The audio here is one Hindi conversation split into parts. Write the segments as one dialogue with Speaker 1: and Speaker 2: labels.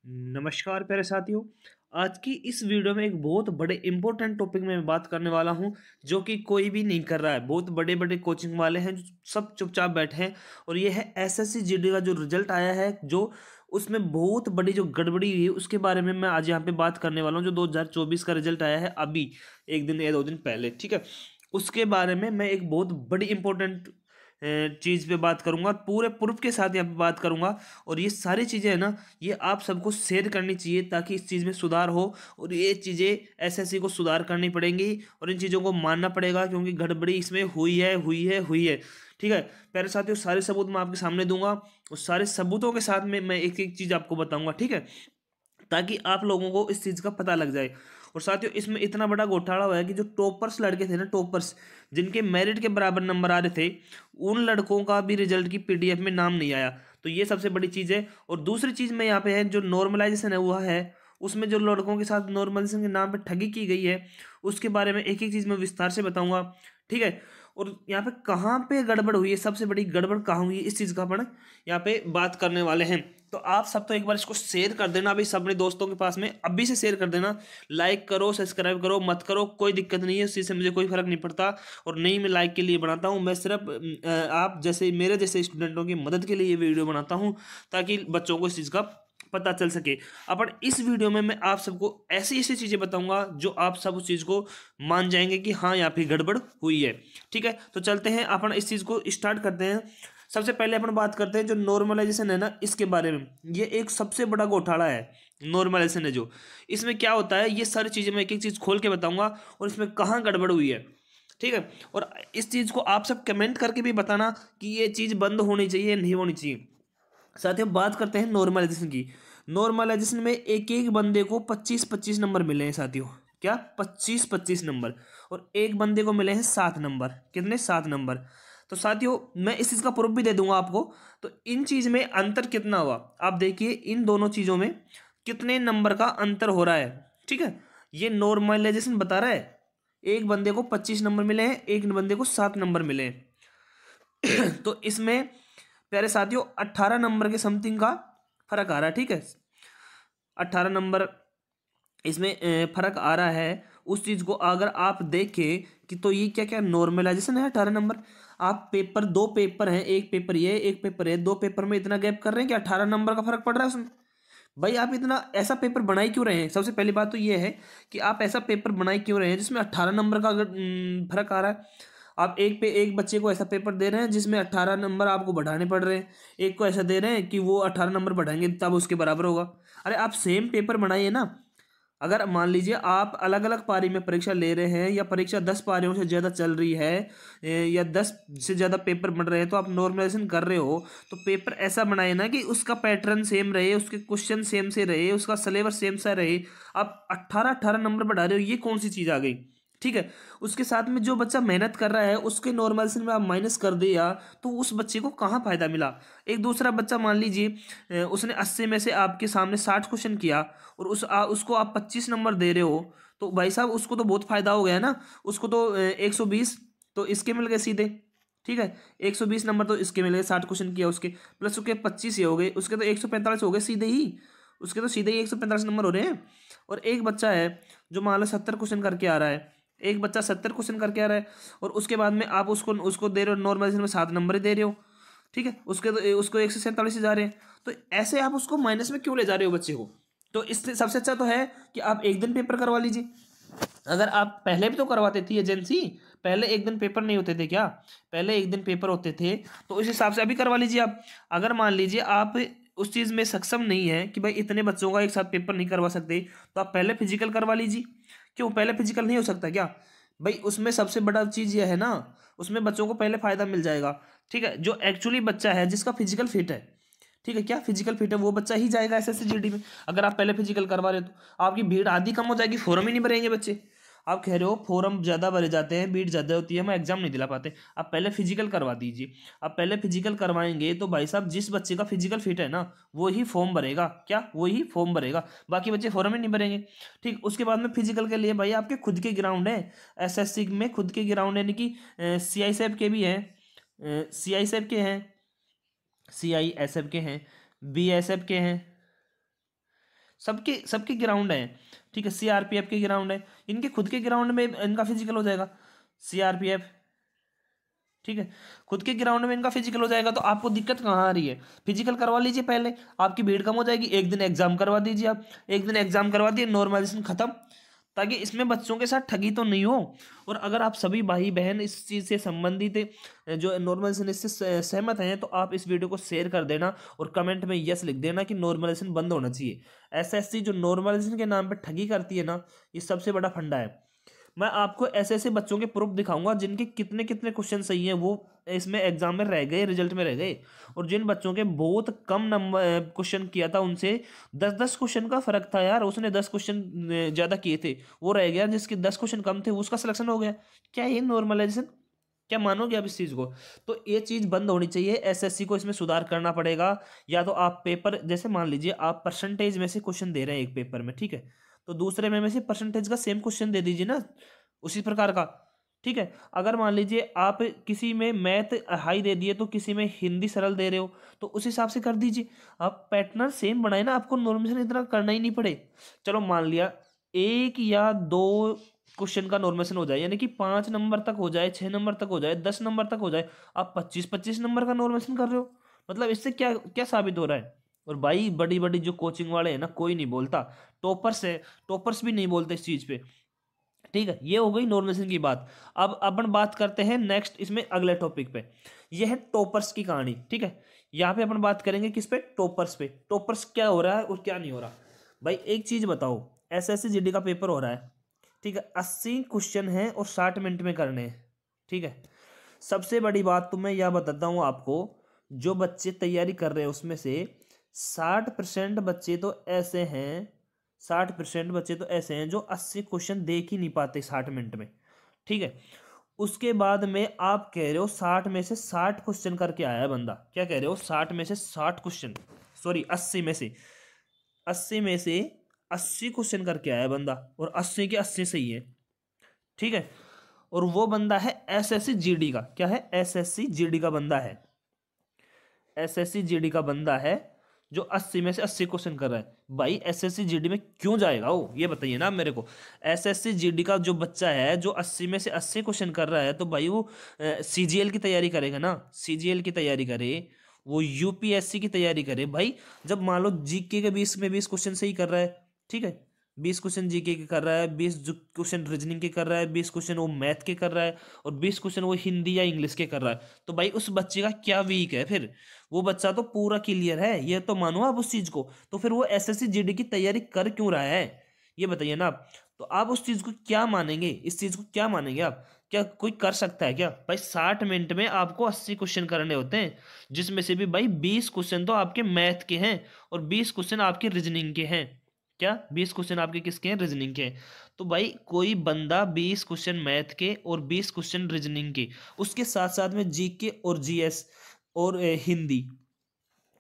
Speaker 1: नमस्कार प्यारे साथियों। आज की इस वीडियो में एक बहुत बड़े इंपॉर्टेंट टॉपिक में मैं बात करने वाला हूं, जो कि कोई भी नहीं कर रहा है। बहुत बड़े बड़े कोचिंग वाले हैं जो सब चुपचाप बैठे हैं। और ये है एसएससी जीडी का जो रिजल्ट आया है, जो उसमें बहुत बड़ी जो गड़बड़ी हुई है उसके बारे में मैं आज यहाँ पे बात करने वाला हूँ। जो 2024 का रिजल्ट आया है अभी एक दिन या 2 दिन पहले, ठीक है, उसके बारे में मैं एक बहुत बड़ी इंपॉर्टेंट चीज़ पे बात करूंगा, पूरे प्रूफ के साथ यहाँ पे बात करूंगा। और ये सारी चीज़ें है ना, ये आप सबको शेयर करनी चाहिए ताकि इस चीज़ में सुधार हो। और ये चीज़ें एसएससी को सुधार करनी पड़ेंगी और इन चीज़ों को मानना पड़ेगा, क्योंकि गड़बड़ी इसमें हुई है। ठीक है प्यारे साथियों, सारे सबूत मैं आपके सामने दूंगा। उस सारे सबूतों के साथ में मैं एक एक चीज़ आपको बताऊंगा, ठीक है, ताकि आप लोगों को इस चीज़ का पता लग जाए। और साथियों, इसमें इतना बड़ा घोटाला हुआ है कि जो टॉपर्स लड़के थे ना, टॉपर्स जिनके मेरिट के बराबर नंबर आ रहे थे, उन लड़कों का भी रिजल्ट की पीडीएफ में नाम नहीं आया। तो ये सबसे बड़ी चीज़ है। और दूसरी चीज़ में यहाँ पे है, जो नॉर्मलाइजेशन है हुआ है, उसमें जो लड़कों के साथ नॉर्मलाइजेशन के नाम पे ठगी की गई है, उसके बारे में एक एक चीज़ मैं विस्तार से बताऊंगा, ठीक है। और यहाँ पे कहाँ पे गड़बड़ हुई है, सबसे बड़ी गड़बड़ कहाँ हुई है, इस चीज़ का अपन यहाँ पे बात करने वाले हैं। तो आप सब तो एक बार इसको शेयर कर देना अभी, सब अपने दोस्तों के पास में अभी से शेयर कर देना। लाइक करो, सब्सक्राइब करो, मत करो कोई दिक्कत नहीं है, उस चीज़ से मुझे कोई फर्क नहीं पड़ता। और नहीं, मैं लाइक के लिए बनाता हूँ, मैं सिर्फ आप जैसे मेरे जैसे स्टूडेंटों की मदद के लिए ये वीडियो बनाता हूँ, ताकि बच्चों को इस चीज़ का पता चल सके। अपन इस वीडियो में मैं आप सबको ऐसी ऐसी चीज़ें बताऊंगा जो आप सब उस चीज़ को मान जाएंगे कि हाँ यहाँ पे गड़बड़ हुई है, ठीक है। तो चलते हैं अपन इस चीज़ को स्टार्ट करते हैं। सबसे पहले अपन बात करते हैं जो नॉर्मलाइजेशन है ना, इसके बारे में। ये एक सबसे बड़ा घोटाला है, नॉर्मलाइजेशन है जो। इसमें क्या होता है, ये सारी चीज़ें मैं एक एक चीज़ खोल के बताऊंगा और इसमें कहाँ गड़बड़ हुई है, ठीक है। और इस चीज़ को आप सब कमेंट करके भी बताना कि ये चीज़ बंद होनी चाहिए, नहीं होनी चाहिए। साथियों, बात करते हैं नॉर्मलाइजेशन की। नॉर्मलाइजेशन में एक एक बंदे को 25-25 नंबर मिले हैं साथियों। क्या? 25-25 नंबर। और एक बंदे को मिले हैं 7 नंबर। कितने? 7 नंबर। तो साथियों, मैं इस चीज़ का प्रूफ भी दे दूंगा आपको। तो इन चीज़ में अंतर कितना हुआ, आप देखिए इन दोनों चीज़ों में कितने नंबर का अंतर हो रहा है, ठीक है। ये नॉर्मलाइजेशन बता रहा है, एक बंदे को 25 नंबर मिले हैं, एक बंदे को 7 नंबर मिले हैं। तो इसमें प्यारे साथियों 18 नंबर के समथिंग का फर्क आ रहा है, ठीक है। 18 नंबर इसमें फर्क आ रहा है। उस चीज़ को अगर आप देखें कि तो ये क्या क्या नॉर्मलाइजेशन है। 18 नंबर, आप पेपर, दो पेपर हैं, एक पेपर ये एक पेपर है, दो पेपर में इतना गैप कर रहे हैं कि 18 नंबर का फर्क पड़ रहा है उसमें। भाई आप इतना ऐसा पेपर बनाई क्यों रहे हैं? सबसे पहली बात तो ये है कि आप ऐसा पेपर बनाई क्यों रहे हैं जिसमें 18 नंबर का अगर फर्क आ रहा है। आप एक बच्चे को ऐसा पेपर दे रहे हैं जिसमें 18 नंबर आपको बढ़ाने पड़ रहे हैं, एक को ऐसा दे रहे हैं कि वो 18 नंबर बढ़ाएंगे तब उसके बराबर होगा। अरे आप सेम पेपर बनाइए ना। अगर मान लीजिए आप अलग अलग पारी में परीक्षा ले रहे हैं, या परीक्षा 10 पारियों से ज़्यादा चल रही है, या 10 से ज़्यादा पेपर बन रहे हैं, तो आप नॉर्मलाइजेशन कर रहे हो, तो पेपर ऐसा बनाए ना कि उसका पैटर्न सेम रहे, उसके क्वेश्चन सेम से रहे, उसका सिलेबस सेम सा रहे। आप 18-18 नंबर बढ़ा रहे हो, ये कौन सी चीज़ आ गई, ठीक है। उसके साथ में जो बच्चा मेहनत कर रहा है उसके नॉर्मलाइजेशन में आप माइनस कर दिया, तो उस बच्चे को कहाँ फायदा मिला। एक दूसरा बच्चा मान लीजिए उसने 80 में से आपके सामने 60 क्वेश्चन किया, और उसको आप 25 नंबर दे रहे हो, तो भाई साहब उसको तो बहुत फायदा हो गया ना। उसको तो 120 तो इसके मिल गए सीधे, ठीक है। 120 नंबर तो इसके मिल गए, 60 क्वेश्चन किया उसके, प्लस उसके 25 ये हो गए, उसके तो 145 हो गए सीधे ही। उसके तो सीधे ही 145 नंबर हो रहे हैं। और एक बच्चा है जो मान लो 70 क्वेश्चन करके आ रहा है, एक बच्चा 70 क्वेश्चन करके आ रहा है, और उसके बाद में आप उसको उसको दे रहे हो नॉर्मलाइजेशन में 7 नंबर ही दे रहे हो, ठीक है। उसको 147 जा रहे हैं। तो ऐसे आप उसको माइनस में क्यों ले जा रहे हो बच्चे को? तो इससे सबसे अच्छा तो है कि आप एक दिन पेपर करवा लीजिए। अगर आप पहले भी तो करवाते थे एजेंसी, पहले एक दिन पेपर नहीं होते थे क्या? पहले एक दिन पेपर होते थे, तो उस हिसाब से अभी करवा लीजिए आप। अगर मान लीजिए आप उस चीज़ में सक्षम नहीं है कि भाई इतने बच्चों का एक साथ पेपर नहीं करवा सकते, तो आप पहले फिजिकल करवा लीजिए। क्यों पहले फिजिकल नहीं हो सकता क्या? भाई उसमें सबसे बड़ा चीज़ यह है ना, उसमें बच्चों को पहले फ़ायदा मिल जाएगा, ठीक है। जो एक्चुअली बच्चा है जिसका फिजिकल फिट है, ठीक है, क्या फिजिकल फिट है, वो बच्चा ही जाएगा एसएससी जीडी में। अगर आप पहले फिजिकल करवा रहे हो तो आपकी भीड़ आधी कम हो जाएगी, फॉर्म ही नहीं भरेंगे बच्चे। आप कह रहे हो फॉर्म ज़्यादा भरे जाते हैं, भीड़ ज़्यादा होती है, हम एग्जाम नहीं दिला पाते। आप पहले फिजिकल करवा दीजिए। आप पहले फिजिकल करवाएंगे तो भाई साहब जिस बच्चे का फिजिकल फिट है ना, वो ही फॉर्म भरेगा। क्या? वो ही फॉर्म भरेगा, बाकी बच्चे फॉर्म ही नहीं भरेंगे। ठीक, उसके बाद में फिजिकल के लिए भाई आपके खुद के ग्राउंड है, एसएससी में खुद के ग्राउंड यानी कि सीआईएसएफ के भी हैं, सीआईएसएफ के हैं, बीएसएफ के हैं, सबके सबके ग्राउंड है, ठीक है। सीआरपीएफ के ग्राउंड है, इनके खुद के ग्राउंड में इनका फिजिकल हो जाएगा। सीआरपीएफ, ठीक है, खुद के ग्राउंड में इनका फिजिकल हो जाएगा। तो आपको दिक्कत कहाँ आ रही है? फिजिकल करवा लीजिए पहले, आपकी भीड़ कम हो जाएगी। एक दिन एग्जाम करवा दीजिए, आप एक दिन एग्जाम करवा दिए, नॉर्मलाइजेशन खत्म, ताकि इसमें बच्चों के साथ ठगी तो नहीं हो। और अगर आप सभी भाई बहन इस चीज़ से संबंधित जो नॉर्मलाइजेशन इससे सहमत हैं, तो आप इस वीडियो को शेयर कर देना और कमेंट में यस लिख देना कि नॉर्मलाइजेशन बंद होना चाहिए। एसएससी जो नॉर्मलाइजेशन के नाम पर ठगी करती है ना, ये सबसे बड़ा फंडा है। मैं आपको ऐसे ऐसे बच्चों के प्रूफ दिखाऊंगा जिनके कितने कितने क्वेश्चन सही हैं, वो इसमें एग्जाम में रह गए, रिजल्ट में रह गए। और जिन बच्चों के बहुत कम नंबर क्वेश्चन किया था, उनसे 10-10 क्वेश्चन का फर्क था यार, उसने 10 क्वेश्चन ज़्यादा किए थे, वो रह गया। जिसके 10 क्वेश्चन कम थे उसका सिलेक्शन हो गया। क्या ये नॉर्मलाइजेशन? क्या मानोगे आप इस चीज़ को? तो ये चीज़ बंद होनी चाहिए। एसएससी को इसमें सुधार करना पड़ेगा। या तो आप पेपर, जैसे मान लीजिए आप परसेंटेज में से क्वेश्चन दे रहे हैं एक पेपर में, ठीक है, तो दूसरे में से परसेंटेज का सेम क्वेश्चन दे दीजिए ना, उसी प्रकार का, ठीक है। अगर मान लीजिए आप किसी में मैथ हाई दे दिए तो किसी में हिंदी सरल दे रहे हो, तो उस हिसाब से कर दीजिए। आप पैटर्न सेम बनाए ना, आपको नॉर्मलाइजेशन इतना करना ही नहीं पड़े। चलो मान लिया 1 या 2 क्वेश्चन का नॉर्मलाइजेशन हो जाए, यानी कि 5 नंबर तक हो जाए, 6 नंबर तक हो जाए, 10 नंबर तक हो जाए, आप 25-25 नंबर का नॉर्मलाइजेशन कर रहे हो। मतलब इससे क्या क्या साबित हो रहा है? और भाई बड़ी बड़ी जो कोचिंग वाले हैं ना, कोई नहीं बोलता, टॉपर्स है, टॉपर्स भी नहीं बोलते इस चीज़ पे, ठीक है। ये हो गई नॉर्मलाइजेशन की बात। अब अपन बात करते हैं नेक्स्ट इसमें अगले टॉपिक पे, ये है टॉपर्स की कहानी, ठीक है। यहाँ पे अपन बात करेंगे किस पे? टॉपर्स पे। टॉपर्स क्या हो रहा है और क्या नहीं हो रहा। भाई एक चीज बताओ, एसएससी जीडी का पेपर हो रहा है, ठीक है, 80 क्वेश्चन है और 60 मिनट में करने हैं, ठीक है। सबसे बड़ी बात तो मैं यह बताता हूँ आपको, जो बच्चे तैयारी कर रहे हैं उसमें से 60% बच्चे तो ऐसे हैं, 60% बच्चे तो ऐसे हैं जो 80 क्वेश्चन देख ही नहीं पाते 60 मिनट में, ठीक है। उसके बाद में आप कह रहे हो 60 में से 60 क्वेश्चन करके आया है बंदा। क्या कह रहे हो? 60 में से 60 क्वेश्चन, सॉरी 80 में से, 80 में से 80 क्वेश्चन करके आया है बंदा, और 80 के 80 सही है, ठीक है। और वो बंदा है एसएससी जीडी का। क्या है? एसएससी जीडी का बंदा है, एसएससी जीडी का बंदा है, जो 80 में से 80 क्वेश्चन कर रहा है। भाई एसएससी जीडी में क्यों जाएगा वो, ये बताइए ना मेरे को। एसएससी जीडी का जो बच्चा है जो 80 में से 80 क्वेश्चन कर रहा है, तो भाई वो सीजीएल की तैयारी करेगा ना, सीजीएल की तैयारी करे, वो यूपीएससी की तैयारी करे। भाई जब मान लो जीके के 20 में 20 क्वेश्चन सही कर रहा है, ठीक है, 20 क्वेश्चन जीके के कर रहा है, 20 क्वेश्चन रीजनिंग के कर रहा है, 20 क्वेश्चन वो मैथ के कर रहा है, और 20 क्वेश्चन वो हिंदी या इंग्लिश के कर रहा है, तो भाई उस बच्चे का क्या वीक है फिर? वो बच्चा तो पूरा क्लियर है, ये तो मानो आप उस चीज को। तो फिर वो एसएससी जीडी की तैयारी कर क्यों रहा है, ये बताइए ना आप। तो आप उस चीज को क्या मानेंगे, इस चीज को क्या मानेंगे आप? क्या कोई कर सकता है क्या? भाई 60 मिनट में आपको 80 क्वेश्चन करने होते हैं, जिसमें से भी भाई 20 क्वेश्चन तो आपके मैथ के हैं और 20 क्वेश्चन आपके रीजनिंग के हैं। क्या 20 क्वेश्चन आपके किसके हैं? रीजनिंग के हैं। तो भाई कोई बंदा 20 क्वेश्चन मैथ के और 20 क्वेश्चन रीजनिंग के, उसके साथ साथ में जीके और जीएस और हिंदी,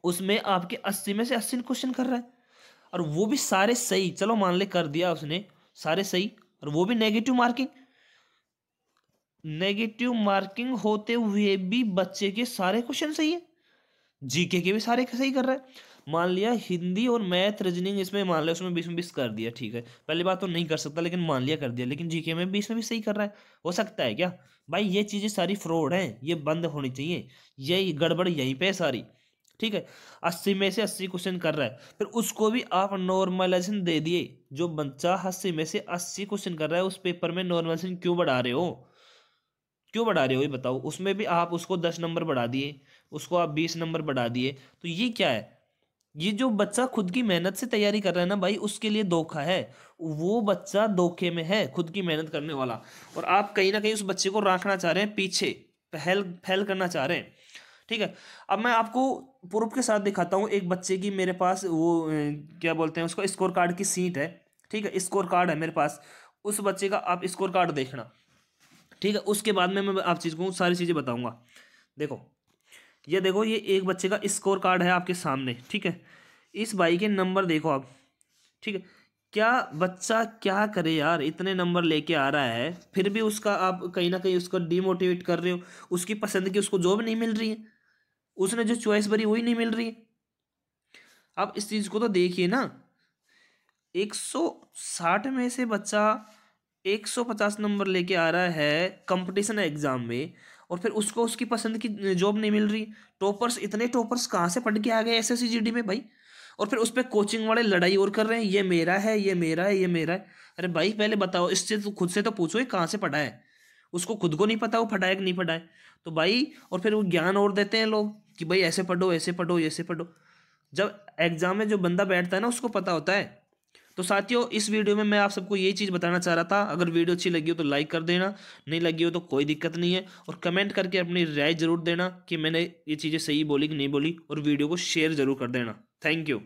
Speaker 1: उसमें आपके 80 में से 80 क्वेश्चन कर रहा है, और वो भी सारे सही। चलो मान ले कर दिया उसने सारे सही, और वो भी नेगेटिव मार्किंग, नेगेटिव मार्किंग होते हुए भी बच्चे के सारे क्वेश्चन सही है, जीके के भी सारे सही कर रहा है। मान लिया हिंदी और मैथ रीजनिंग इसमें मान लिया उसमें 20 में 20 कर दिया, ठीक है, पहली बात तो नहीं कर सकता, लेकिन मान लिया कर दिया, लेकिन जीके में 20 में भी सही कर रहा है, हो सकता है क्या? भाई ये चीजें सारी फ्रॉड हैं, ये बंद होनी चाहिए, यही गड़बड़ यहीं पे है सारी, ठीक है। 80 में से 80 क्वेश्चन कर रहा है, फिर उसको भी आप नॉर्मलाइजेशन दे दिए। जो बच्चा 80 में से 80 क्वेश्चन कर रहा है, उस पेपर में नॉर्मलाइजेशन क्यों बढ़ा रहे हो? क्यों बढ़ा रहे हो ये बताओ? उसमें भी आप उसको 10 नंबर बढ़ा दिए, उसको आप 20 नंबर बढ़ा दिए, तो ये क्या है? ये जो बच्चा खुद की मेहनत से तैयारी कर रहा है ना भाई, उसके लिए धोखा है। वो बच्चा धोखे में है, खुद की मेहनत करने वाला, और आप कहीं ना कहीं उस बच्चे को रखना चाह रहे हैं पीछे, फैल फैल करना चाह रहे हैं, ठीक है। अब मैं आपको प्रूफ के साथ दिखाता हूँ। एक बच्चे की मेरे पास वो क्या बोलते हैं उसको, स्कोर कार्ड की सीट है, ठीक है, स्कोर कार्ड है मेरे पास। उस बच्चे का आप स्कोर कार्ड देखना, ठीक है। उसके बाद में मैं आप चीज़ को सारी चीज़ें बताऊंगा। देखो, ये देखो, ये एक बच्चे का स्कोर कार्ड है आपके सामने, ठीक है। इस भाई के नंबर देखो आप, ठीक है। क्या बच्चा क्या करे यार, इतने नंबर लेके आ रहा है, फिर भी उसका आप कहीं ना कहीं उसको डिमोटिवेट कर रहे हो। उसकी पसंद की उसको जॉब नहीं मिल रही है, उसने जो चॉइस भरी वही नहीं मिल रही है। आप इस चीज़ को तो देखिए ना। 160 में से बच्चा 150 नंबर लेके आ रहा है कंपटीशन एग्जाम में, और फिर उसको उसकी पसंद की जॉब नहीं मिल रही। टॉपर्स, इतने टॉपर्स कहाँ से पढ़ के आ गए एसएससी जीडी में भाई? और फिर उस पर कोचिंग वाले लड़ाई और कर रहे हैं, ये मेरा है, ये मेरा है, ये मेरा है। अरे भाई पहले बताओ, इससे तो खुद से तो पूछो ये कहाँ से पढ़ा है। उसको खुद को नहीं पता वो पढ़ा है कि नहीं पढ़ा है। तो भाई, और फिर वो ज्ञान और देते हैं लोग कि भाई ऐसे पढ़ो, ऐसे पढ़ो, ऐसे पढ़ो। जब एग्जाम में जो बंदा बैठता है ना उसको पता होता है। तो साथियों, इस वीडियो में मैं आप सबको यही चीज़ बताना चाह रहा था। अगर वीडियो अच्छी लगी हो तो लाइक कर देना, नहीं लगी हो तो कोई दिक्कत नहीं है, और कमेंट करके अपनी राय जरूर देना कि मैंने ये चीज़ें सही बोली कि नहीं बोली, और वीडियो को शेयर जरूर कर देना। Thank you.